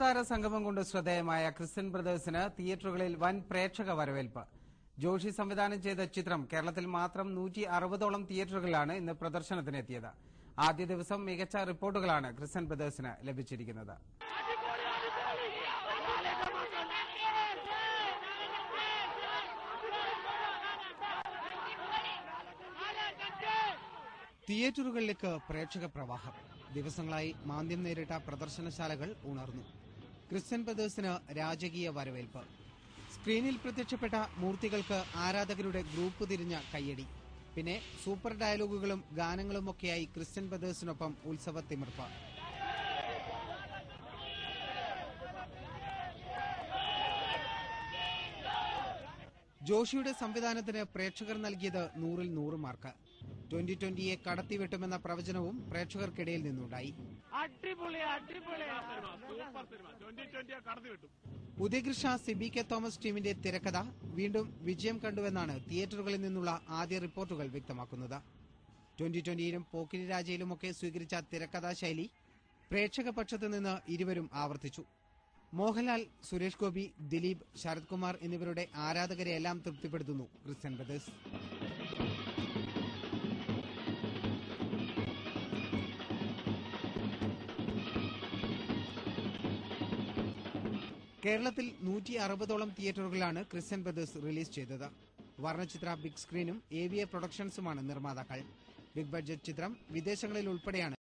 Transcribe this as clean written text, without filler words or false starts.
താര സംഗമം കൊണ്ട് ശ്രദ്ധേയമായ ക്രിസ്ത്യൻ ബ്രദേഴ്സിന് തിയേറ്ററുകളിൽ വൻ പ്രേക്ഷക വരവേൽപ്പ്. ജോഷി സംവിധാനം ചെയ്ത ചിത്രം കേരളത്തിൽ മാത്രം 160ഓളം തിയേറ്ററുകളിലാണ് ഇന്ന് പ്രദർശനത്തിനെത്തിയത്. ആദ്യ ദിവസം മികച്ച റിപ്പോർട്ടുകളാണ് ക്രിസ്ത്യൻ ബ്രദേഴ്സിന് ലഭിച്ചിരിക്കുന്നത്. തിയേറ്ററുകളിലേക്ക് പ്രേക്ഷക പ്രവാഹം. ദിവസങ്ങളായി മാന്ദ്യം നേരിട്ട പ്രദർശനശാലകൾ ഉണർന്നു. ക്രിസ്ത്യൻ ബ്രദേഴ്സിന് രാജകീയ വരവേൽപ്പ്. സ്ക്രീനിൽ പ്രത്യക്ഷപ്പെട്ട മൂർത്തികൾക്ക് ആരാധകരുടെ ഗ്രൂപ്പ് തിരിഞ്ഞ കയ്യടി. പിന്നെ സൂപ്പർ ഡയലോഗുകളും ഗാനങ്ങളുമൊക്കെയായി ക്രിസ്ത്യൻ ബ്രദേഴ്സിനൊപ്പം ഉത്സവത്തിമിർപ്പ്. ജോഷിയുടെ സംവിധാനത്തിന് പ്രേക്ഷകർ നൽകിയത് 100-ൽ 100 മാർക്ക്. 2020യെ കടത്തിവെട്ടുമെന്ന പ്രവചനവും പ്രേക്ഷകർക്കിടയിൽ നിന്നുണ്ടായി. ഉദയകൃഷ്ണ സിബി കെ തോമസ് ടീമിന്റെ തിരക്കഥ വീണ്ടും വിജയം കണ്ടുവെന്നാണ് തിയേറ്ററുകളിൽ നിന്നുള്ള ആദ്യ റിപ്പോർട്ടുകൾ വ്യക്തമാക്കുന്നത്. 2020യിലും പോക്കിരി രാജയിലുമൊക്കെ സ്വീകരിച്ച തിരക്കഥാ ശൈലി പ്രേക്ഷകപക്ഷത്തു നിന്ന് ഇരുവരും ആവർത്തിച്ചു. മോഹൻലാൽ, സുരേഷ് ഗോപി, ദിലീപ്, ശരത് കുമാർ എന്നിവരുടെ ആരാധകരെയെല്ലാം തൃപ്തിപ്പെടുത്തുന്നു ക്രിസ്ത്യൻ ബ്രദേഴ്സ്. കേരളത്തിൽ 160ഓളം തിയേറ്ററുകളിലാണ് ക്രിസ്ത്യൻ ബ്രദേഴ്സ് റിലീസ് ചെയ്തത്. വർണ്ണചിത്ര ബിഗ് സ്ക്രീനും AVA പ്രൊഡക്ഷൻസുമാണ് നിർമ്മാതാക്കൾ. ബിഗ് ബഡ്ജറ്റ് ചിത്രം വിദേശങ്ങളിൽ ഉൾപ്പെടെയാണ്